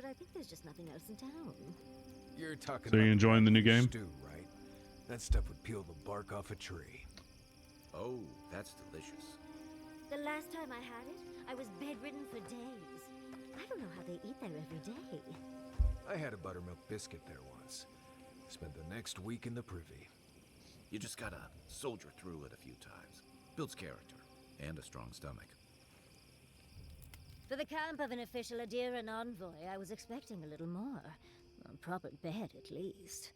but I think there's just nothing else in town. You're talking So you enjoying the new game? stew, right? That stuff would peel the bark off a tree. Oh, that's delicious. The last time I had it, I was bedridden for days. I don't know how they eat there every day. I had a buttermilk biscuit there once. Spent the next week in the privy. You just gotta soldier through it a few times. Builds character and a strong stomach. For the camp of an official Adira envoy, I was expecting a little more. A proper bed, at least.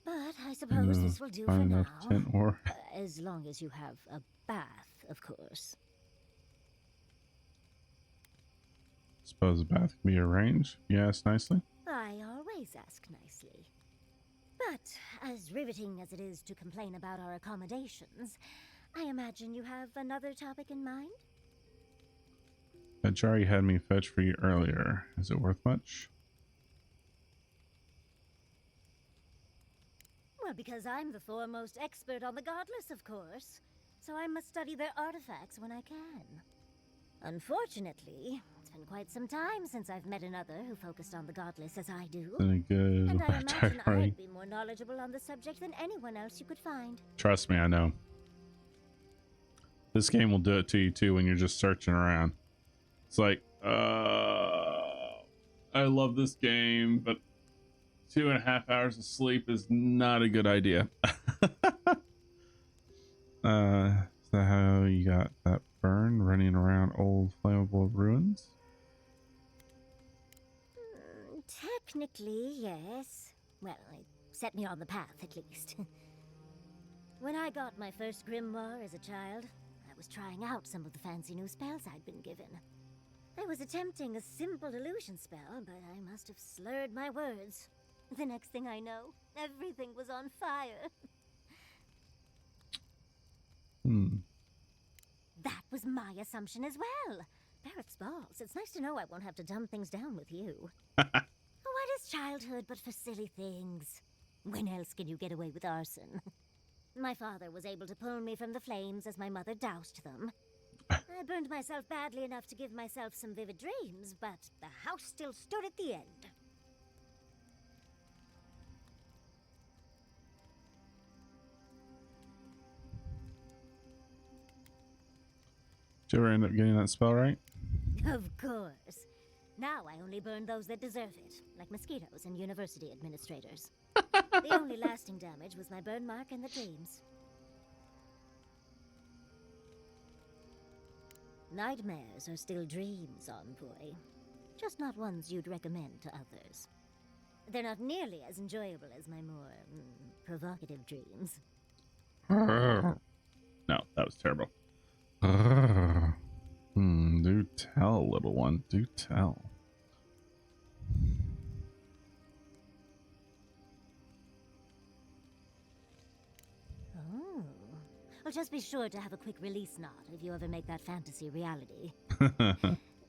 But I suppose this will do for Fine now. enough tent or As long as you have a bath, of course. suppose a bath can be arranged. Yes, nicely. I always ask nicely. But as riveting as it is to complain about our accommodations, I imagine you have another topic in mind? That jar you had me fetch for you earlier. Is it worth much? Well, because I'm the foremost expert on the godless, of course. So I must study their artifacts when I can. Unfortunately, it's been quite some time since I've met another who focused on the godless as I do. Any good? And I imagine Diary. I'd be more knowledgeable on the subject than anyone else you could find. Trust me, I know. This game will do it to you too when you're just searching around. It's like, I love this game, but 2.5 hours of sleep is not a good idea. Is that how you got that burn running around old flammable ruins? Technically, yes. Well, it set me on the path, at least. When I got my first grimoire as a child, I was trying out some of the fancy new spells I'd been given. I was attempting a simple illusion spell, but I must have slurred my words. The next thing I know, everything was on fire. That was my assumption as well. Barrett's balls. It's nice to know I won't have to dumb things down with you. What is childhood but for silly things? When else can you get away with arson? My father was able to pull me from the flames as my mother doused them. I burned myself badly enough to give myself some vivid dreams, but the house still stood at the end. Did you ever end up getting that spell right? Of course. Now I only burn those that deserve it, like mosquitoes and university administrators. The only lasting damage was my burn mark and the dreams. Nightmares are still dreams, Envoy. Just not ones you'd recommend to others. They're not nearly as enjoyable as my more provocative dreams. No, that was terrible. Do tell, little one. Do tell. Oh. Well, just be sure to have a quick release knot if you ever make that fantasy reality.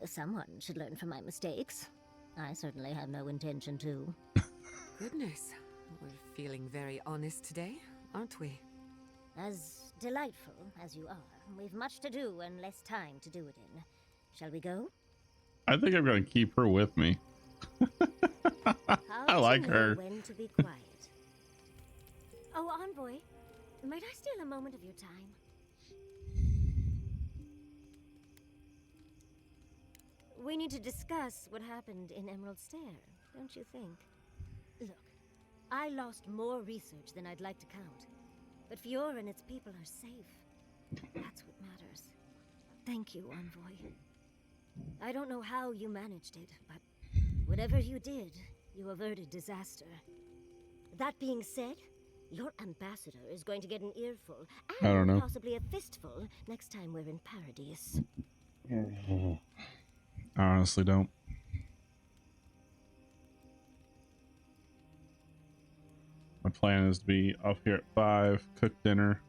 Someone should learn from my mistakes. I certainly have no intention to. Goodness, we're feeling very honest today, aren't we? As delightful as you are, we've much to do and less time to do it in. Shall we go? I think I'm going to keep her with me. I like her. When to be quiet. Oh, Envoy, might I steal a moment of your time? We need to discuss what happened in Emerald Stair, don't you think? Look, I lost more research than I'd like to count. But Fiora and its people are safe. That's what matters. Thank you, Envoy. I don't know how you managed it, but whatever you did, you averted disaster. That being said, your ambassador is going to get an earful, I don't and know. possibly a fistful, next time we're in Paradise. I honestly don't. My plan is to be up here at 5, cook dinner,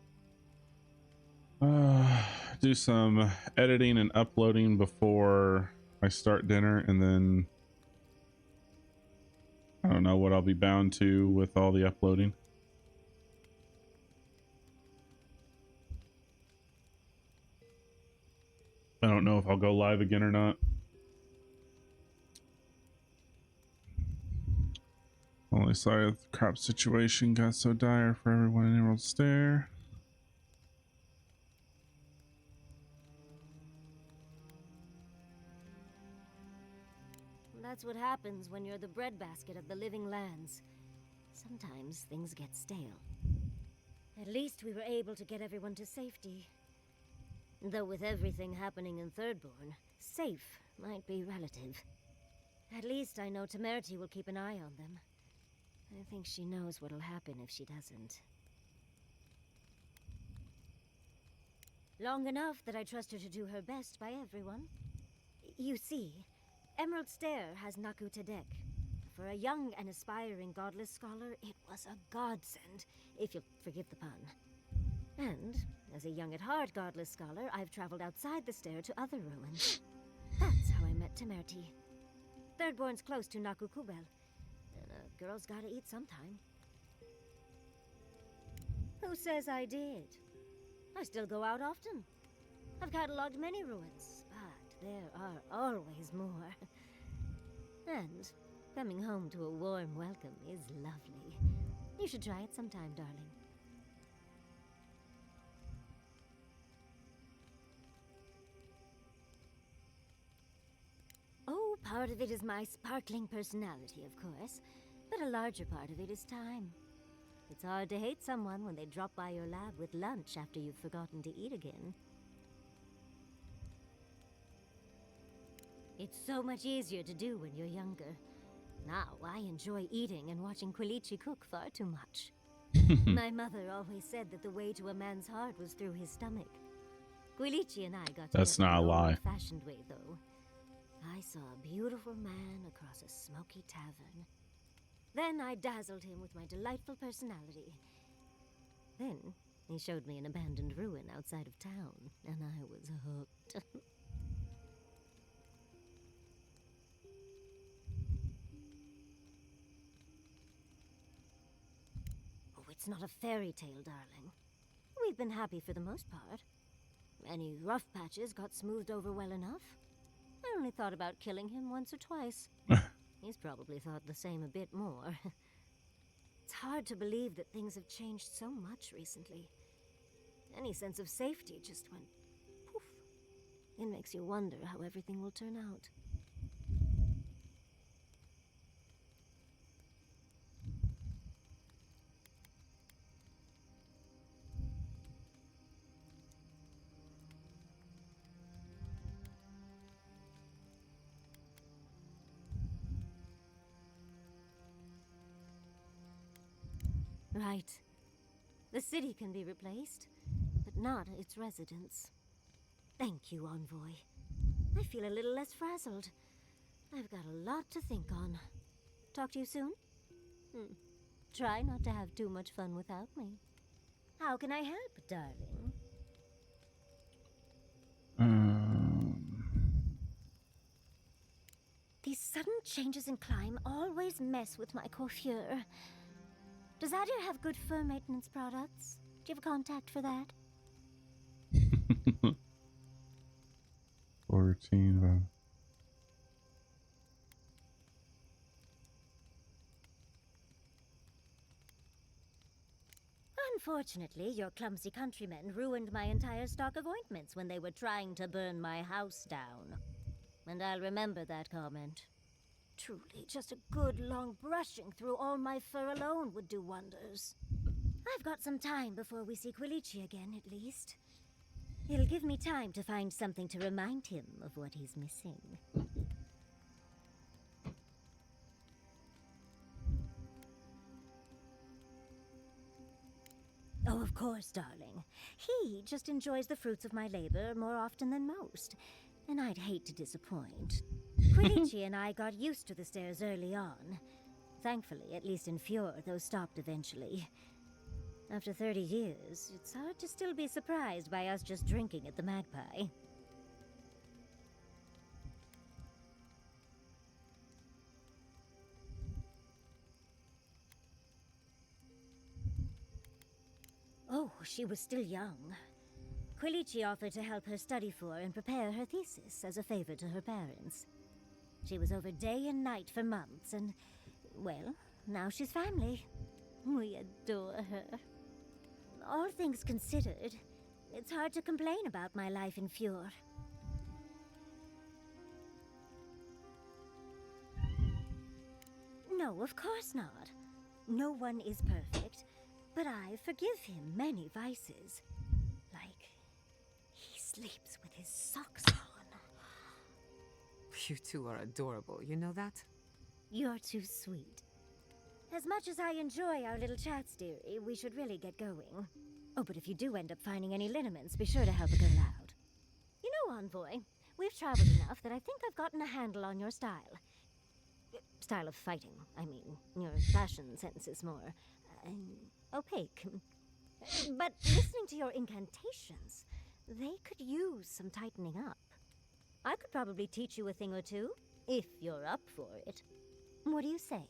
do some editing and uploading before I start dinner, and then I don't know what I'll be bound to with all the uploading. I don't know if I'll go live again or not. Only sorry that the crop situation got so dire for everyone in Emerald Stair. That's what happens when you're the breadbasket of the living lands. Sometimes things get stale. At least we were able to get everyone to safety. Though with everything happening in Thirdborn, safe might be relative. At least I know Temerity will keep an eye on them. I think she knows what'll happen if she doesn't. Long enough that I trust her to do her best by everyone. You see, Emerald Stair has Naku Tedek. For a young and aspiring godless scholar, it was a godsend, if you'll forgive the pun. And, as a young-at-heart godless scholar, I've traveled outside the stair to other ruins. That's how I met Temerity. Thirdborn's close to Naku Kubel, and a girl's gotta eat sometime. Who says I did? I still go out often. I've cataloged many ruins, but there are always more. And coming home to a warm welcome is lovely. You should try it sometime, darling. Oh, part of it is my sparkling personality, of course. But a larger part of it is time. It's hard to hate someone when they drop by your lab with lunch after you've forgotten to eat again. It's so much easier to do when you're younger. Now, I enjoy eating and watching Quilichi cook far too much. My mother always said that the way to a man's heart was through his stomach. Quilichi and I got That's together not a the lie. old-fashioned way, though. I saw a beautiful man across a smoky tavern. Then I dazzled him with my delightful personality. Then he showed me an abandoned ruin outside of town, and I was hooked. Oh, it's not a fairy tale, darling. We've been happy for the most part. Any rough patches got smoothed over well enough. I only thought about killing him once or twice. He's probably thought the same a bit more. It's hard to believe that things have changed so much recently. Any sense of safety just went poof. It makes you wonder how everything will turn out. Right. The city can be replaced, but not its residents. Thank you, Envoy. I feel a little less frazzled. I've got a lot to think on. Talk to you soon? Try not to have too much fun without me. How can I help, darling? These sudden changes in climate always mess with my coiffure. Does Adir have good fur maintenance products? Do you have a contact for that? 14 of Unfortunately, your clumsy countrymen ruined my entire stock of ointments when they were trying to burn my house down. And I'll remember that comment. Truly, just a good long brushing through all my fur alone would do wonders. I've got some time before we see Quilichi again, at least. It'll give me time to find something to remind him of what he's missing. Oh, of course, darling. He just enjoys the fruits of my labor more often than most, and I'd hate to disappoint. Quilichi and I got used to the stairs early on. Thankfully, at least in Fjord, those stopped eventually. After 30 years, it's hard to still be surprised by us just drinking at the Magpie. Oh, she was still young. Quilichi offered to help her study for and prepare her thesis as a favor to her parents. She was over day and night for months, and, well, now she's family. We adore her. All things considered, it's hard to complain about my life in Fjord. No, of course not. No one is perfect, but I forgive him many vices. Like, he sleeps with his socks on. You two are adorable, you know that? You're too sweet. As much as I enjoy our little chats, dearie, we should really get going. Oh, but if you do end up finding any liniments, be sure to help a girl out. You know, Envoy, we've traveled enough that I think I've gotten a handle on your style. Style of fighting, I mean. Your fashion sense is more opaque. But listening to your incantations, they could use some tightening up. I could probably teach you a thing or two, if you're up for it. What do you say?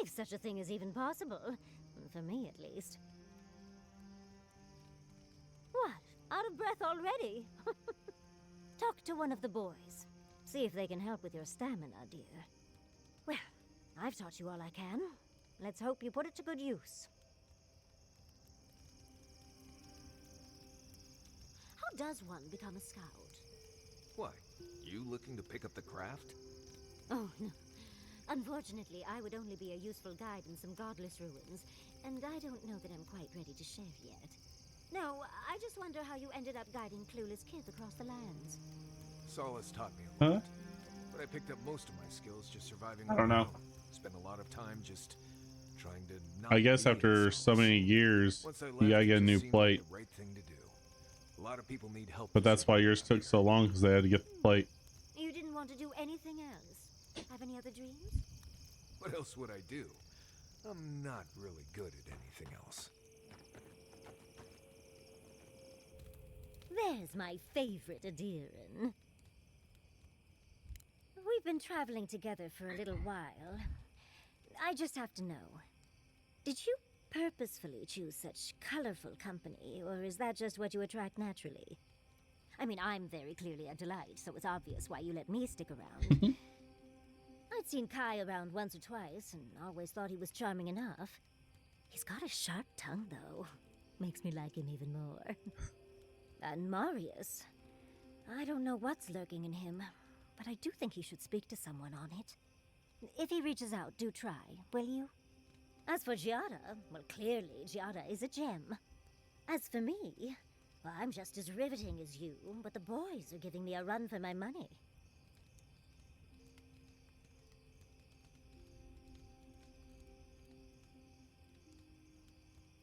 If such a thing is even possible. For me, at least. What? Out of breath already? Talk to one of the boys. See if they can help with your stamina, dear. Well, I've taught you all I can. Let's hope you put it to good use. How does one become a scout? Why? You looking to pick up the craft? Oh, no. Unfortunately, I would only be a useful guide in some godless ruins, and I don't know that I'm quite ready to share yet. No, I just wonder how you ended up guiding clueless kids across the lands. Solace taught me a lot. Huh? But I picked up most of my skills just surviving I on don't my know. own. Spent a lot of time just trying to not I guess be after a so solace. many years, Once I you left, gotta it get a just new seemed plate. like the right thing to do. A lot of people need help. But the that's same why way yours I took do. so long, because they had to get the plate. You didn't want to do anything else? Have any other dreams? What else would I do? I'm not really good at anything else. There's my favorite Adiran. We've been traveling together for a little while. I just have to know. Did you purposefully choose such colorful company, or is that just what you attract naturally? I mean, I'm very clearly a delight, so it's obvious why you let me stick around. I'd seen Kai around once or twice, and always thought he was charming enough. He's got a sharp tongue, though. Makes me like him even more. And Marius. I don't know what's lurking in him, but I do think he should speak to someone on it. If he reaches out, do try, will you? As for Giada, well, clearly Giada is a gem. As for me, well, I'm just as riveting as you, but the boys are giving me a run for my money.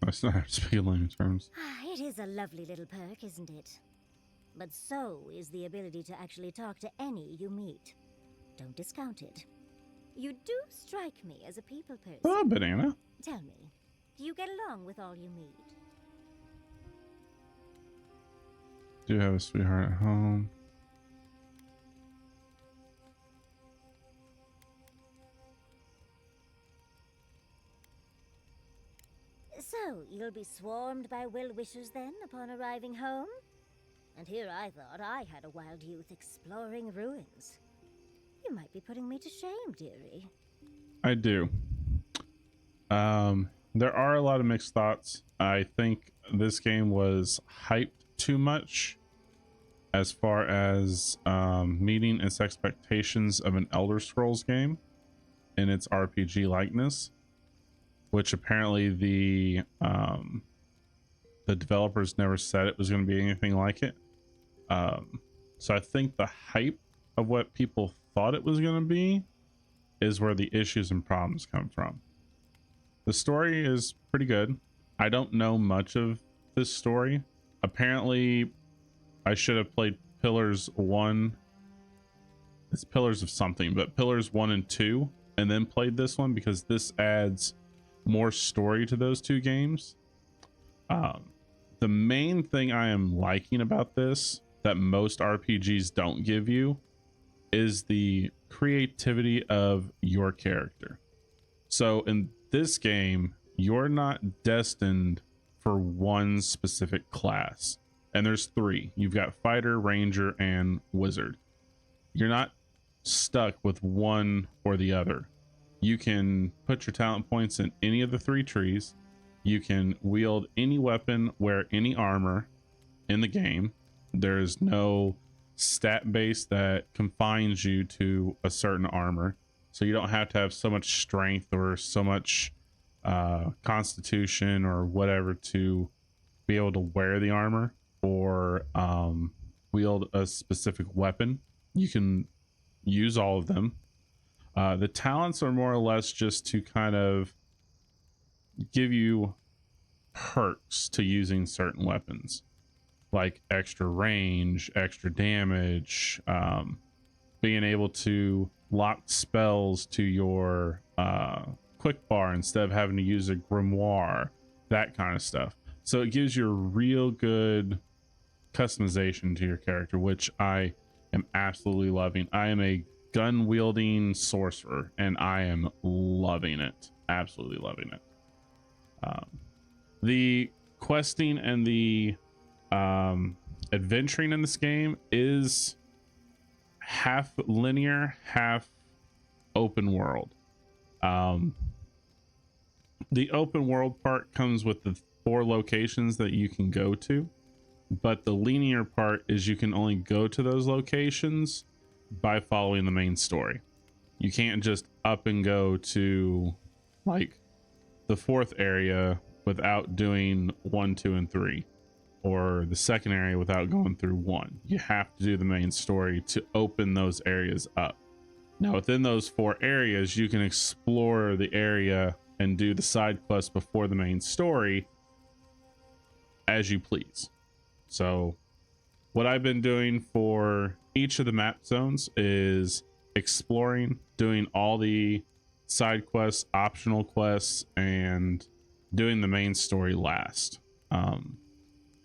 I still have to speak language terms. It is a lovely little perk, isn't it? But so is the ability to actually talk to any you meet. Don't discount it. You do strike me as a people person. Oh, banana. Tell me, do you get along with all you meet? Do have a sweetheart at home. So, you'll be swarmed by will-wishers then, upon arriving home? And here I thought I had a wild youth exploring ruins. You might be putting me to shame, dearie. I do. There are a lot of mixed thoughts. I think this game was hyped too much as far as meeting its expectations of an Elder Scrolls game in its RPG likeness, which apparently the developers never said it was going to be anything like it. So I think the hype of what people thought it was going to be is where the issues and problems come from. The story is pretty good. I don't know much of this story. Apparently, I should have played Pillars 1. It's Pillars of something, but Pillars 1 and 2, and then played this one because this adds more story to those two games. The main thing I am liking about this that most RPGs don't give you is the creativity of your character. So in this game, you're not destined for one specific class. And there's 3. You've got fighter, ranger, and wizard. You're not stuck with one or the other. You can put your talent points in any of the 3 trees. You can wield any weapon, wear any armor in the game. There's no stat base that confines you to a certain armor. So you don't have to have so much strength or so much constitution or whatever to be able to wear the armor or wield a specific weapon. You can use all of them. The talents are more or less just to kind of give you perks to using certain weapons, like extra range, extra damage, being able to lock spells to your quick bar instead of having to use a grimoire, that kind of stuff. So it gives you a real good customization to your character, which I am absolutely loving. I am a gun wielding sorcerer and I am loving it, absolutely loving it. The questing and the adventuring in this game is half linear, half open world. The open world part comes with the 4 locations that you can go to, but the linear part is you can only go to those locations by following the main story. You can't just up and go to like the 4th area without doing 1, 2, and 3, or the 2nd area without going through 1. You have to do the main story to open those areas up. Now within those 4 areas, you can explore the area and do the side quests before the main story as you please. So what I've been doing for each of the map zones is exploring, doing all the side quests, optional quests, and doing the main story last.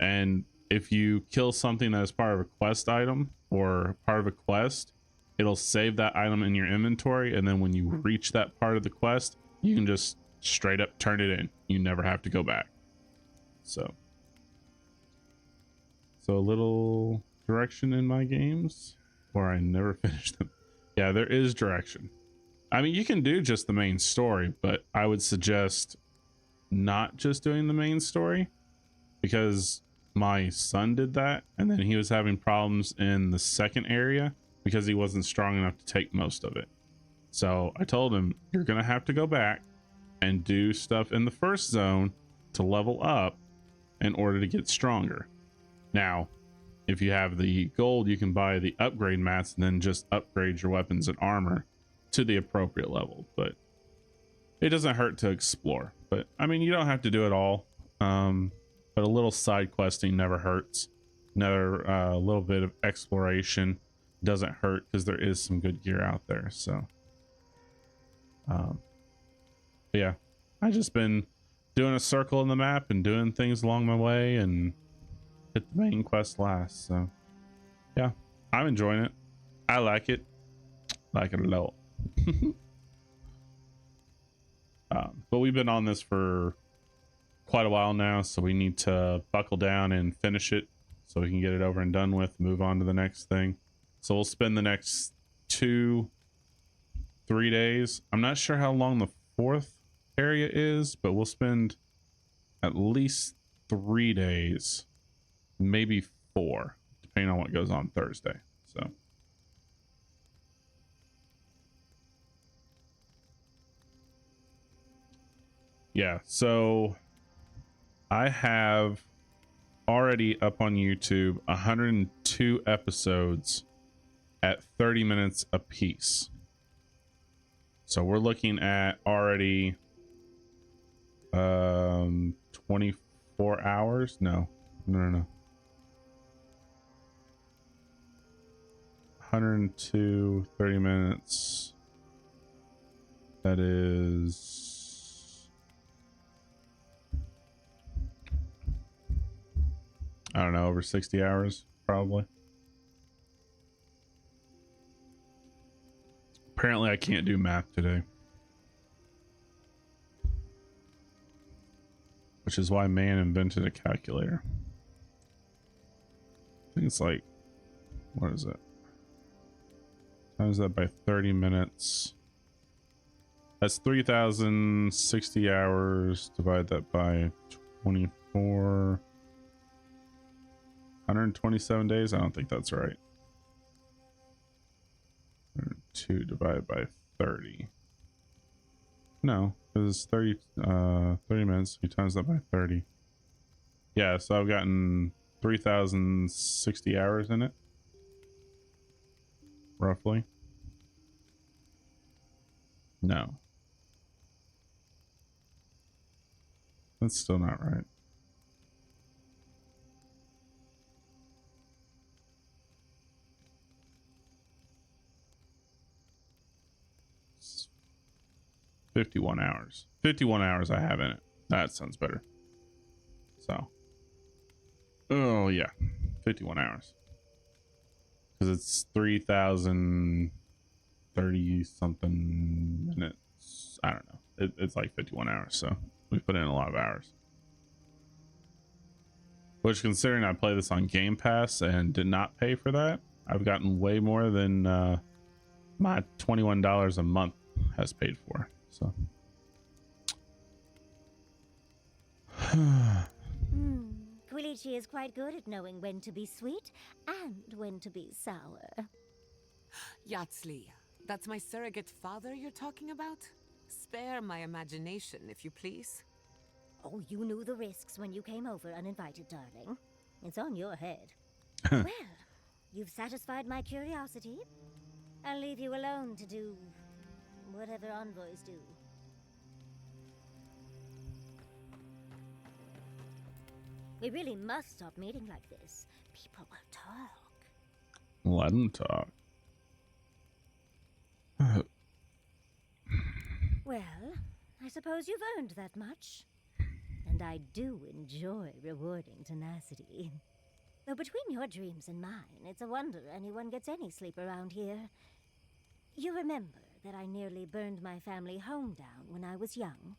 And if you kill something that is part of a quest item or part of a quest, it'll save that item in your inventory, and then when you reach that part of the quest, you can just straight up turn it in. You never have to go back. So a little direction in my games, or I never finish them. Yeah, there is direction. I mean, you can do just the main story, but I would suggest not just doing the main story, because my son did that and then he was having problems in the 2nd area because he wasn't strong enough to take most of it. So I told him, you're gonna have to go back and do stuff in the 1st zone to level up in order to get stronger. Now, if you have the gold, you can buy the upgrade mats and then just upgrade your weapons and armor to the appropriate level, but it doesn't hurt to explore. But I mean, you don't have to do it all, but a little side questing never hurts. Another little bit of exploration doesn't hurt, because there is some good gear out there. So yeah, I just been doing a circle in the map and doing things along my way and hit the main quest last. So yeah, I'm enjoying it. I like it a lot. But we've been on this for quite a while now, so we need to buckle down and finish it so we can get it over and done with, move on to the next thing. So we'll spend the next 2-3 days. I'm not sure how long the 4th area is, but we'll spend at least 3 days, maybe 4, depending on what goes on Thursday. So yeah, so I have already up on YouTube 102 episodes at 30 minutes a piece. So we're looking at already 24 hours. No. 102, 30 minutes. That is, I don't know, over 60 hours probably. Apparently I can't do math today. which is why man invented a calculator. I think it's like, what is it? Times that by 30 minutes. That's 3,060 hours. Divide that by 24. 127 days? I don't think that's right. 2 divided by 30. No, it's 30 minutes. You times that by 30. Yeah, so I've gotten 3,060 hours in it. Roughly. No. That's still not right. It's 51 hours. 51 hours I have in it. That sounds better. So. Oh, yeah. 51 hours. Because it's 3,030 something minutes. I don't know. It's like 51 hours. So we put in a lot of hours. Which, considering I play this on Game Pass and did not pay for that, I've gotten way more than my $21 a month has paid for. So. Quilichi is quite good at knowing when to be sweet and when to be sour. Yatsli, that's my surrogate father you're talking about? Spare my imagination, if you please. Oh, you knew the risks when you came over uninvited, darling. It's on your head. Well, you've satisfied my curiosity. I'll leave you alone to do whatever envoys do. We really must stop meeting like this. People will talk. Let them talk. Well, I suppose you've earned that much. And I do enjoy rewarding tenacity. Though between your dreams and mine, it's a wonder anyone gets any sleep around here. You remember that I nearly burned my family home down when I was young?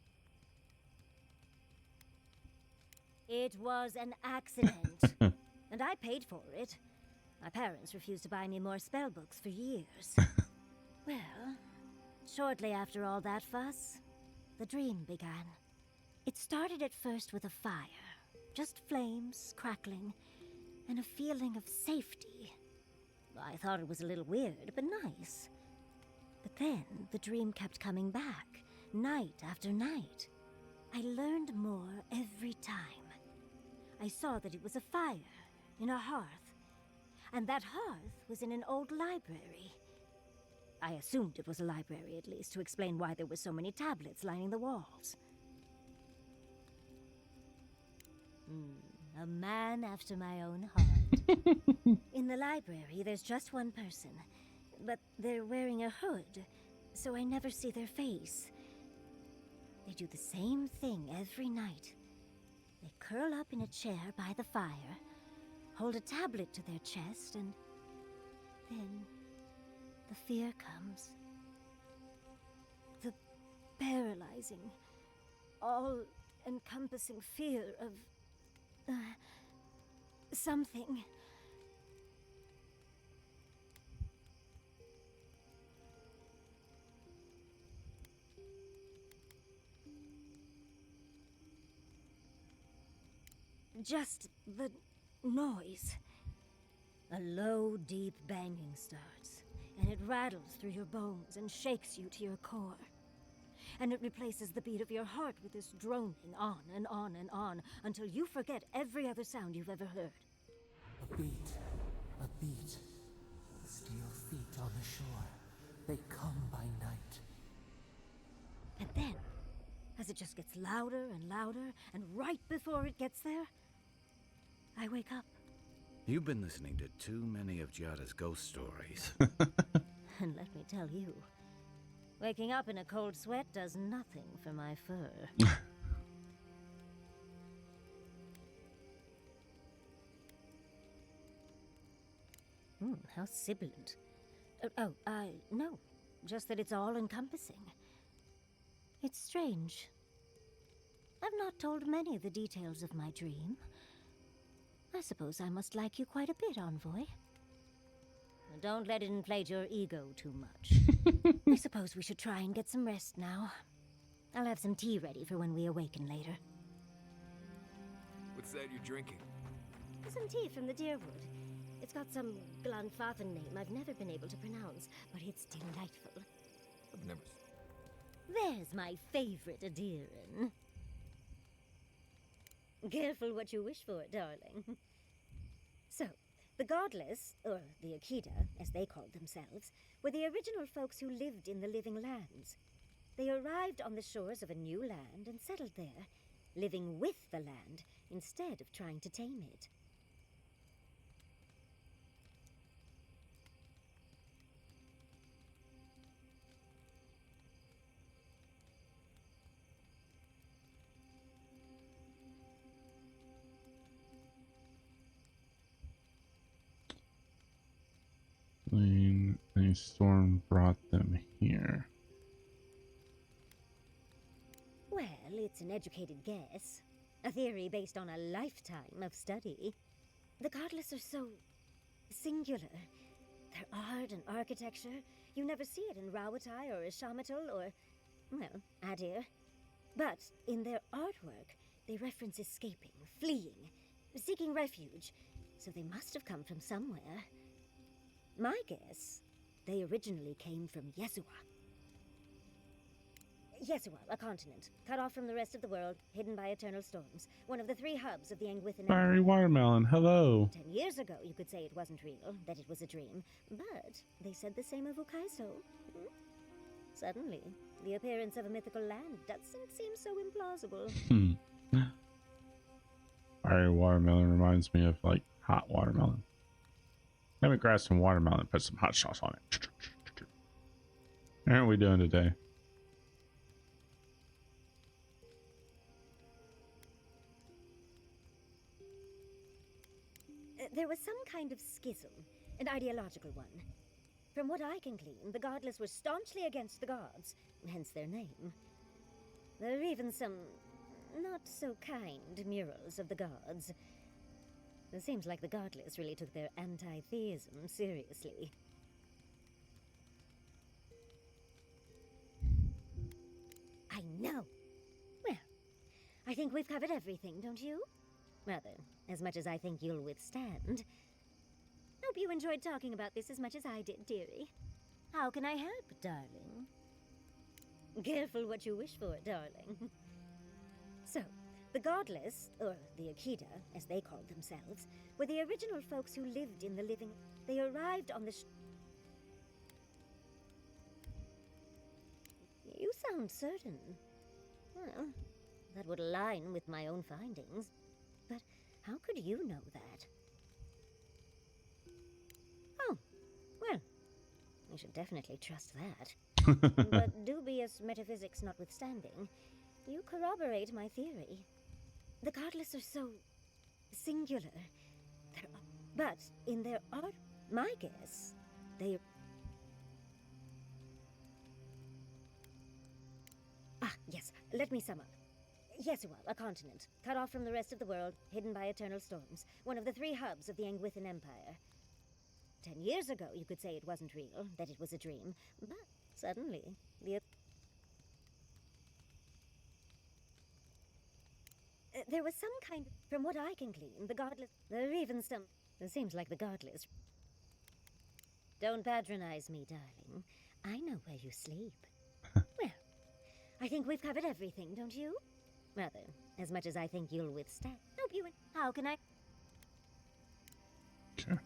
It was an accident, and I paid for it. My parents refused to buy me more spell books for years. Well, shortly after all that fuss, the dream began. It started at first with a fire, just flames crackling, and a feeling of safety. I thought it was a little weird, but nice. But then the dream kept coming back, night after night. I learned more every time. I saw that it was a fire in a hearth, and that hearth was in an old library. I assumed it was a library, at least, to explain why there were so many tablets lining the walls. A man after my own heart. In the library, there's just one person, but they're wearing a hood, so I never see their face. They do the same thing every night. They curl up in a chair by the fire, hold a tablet to their chest, and then the fear comes. The paralyzing, all-encompassing fear of something. Just the noise. A low, deep banging starts, and it rattles through your bones and shakes you to your core. And it replaces the beat of your heart with this droning on and on and on until you forget every other sound you've ever heard. A beat. Steel feet on the shore. They come by night. And then, as it just gets louder and louder, and right before it gets there, I wake up. You've been listening to too many of Giada's ghost stories. And let me tell you, waking up in a cold sweat does nothing for my fur. How sibilant. No. Just that it's all-encompassing. It's strange. I've not told many of the details of my dream. I suppose I must like you quite a bit, Envoy. Don't let it inflate your ego too much. I suppose we should try and get some rest now. I'll have some tea ready for when we awaken later. What's that you're drinking? Some tea from the Deerwood. It's got some Glanfathen name I've never been able to pronounce, but it's delightful. I've never... There's my favorite Adiran. Careful what you wish for, darling. So, the Godless, or the Akida, as they called themselves, were the original folks who lived in the Living Lands. They arrived on the shores of a new land and settled there, living with the land instead of trying to tame it. A storm brought them here. Well, it's an educated guess. A theory based on a lifetime of study. The Godless are so singular. Their art and architecture, you never see it in Rawatai or Ishamatal or, well, Adir. But in their artwork, they reference escaping, fleeing, seeking refuge. So they must have come from somewhere. My guess, they originally came from Yesua. Yesua, a continent, cut off from the rest of the world, hidden by eternal storms. One of the 3 hubs of the Angwithan Fiery Empire. watermelon, hello. 10 years ago, you could say it wasn't real, that it was a dream. But they said the same of Ukaiso. Suddenly, the appearance of a mythical land doesn't seem so implausible. Fiery watermelon reminds me of like hot watermelon. Let me grab some watermelon and put some hot sauce on it. How are we doing today? There was some kind of schism, an ideological one. From what I can glean, the Godless were staunchly against the gods, hence their name. There are even some not-so-kind murals of the gods. It seems like the Godless really took their anti-theism seriously. I know! Well, I think we've covered everything, don't you? Rather, as much as I think you'll withstand. Hope you enjoyed talking about this as much as I did, dearie. How can I help, darling? Careful what you wish for, darling. So, the Godless, or the Akida, as they called themselves, were the original folks who lived in the living... They arrived on the You sound certain. Well, that would align with my own findings. But how could you know that? Oh, well, I should definitely trust that. But dubious metaphysics notwithstanding, you corroborate my theory. The Godless are so singular. But in their art, my guess, they... Ah, yes, let me sum up. Yesua, a continent, cut off from the rest of the world, hidden by eternal storms. One of the 3 hubs of the Angwithan Empire. 10 years ago, you could say it wasn't real, that it was a dream. But suddenly, the... there was some kind... From what I can glean, the Godless... There are even some... It seems like the Godless... Don't patronize me, darling. I know where you sleep. Well, I think we've covered everything, don't you? Rather, as much as I think you'll withstand. Hope you... How can I... Okay.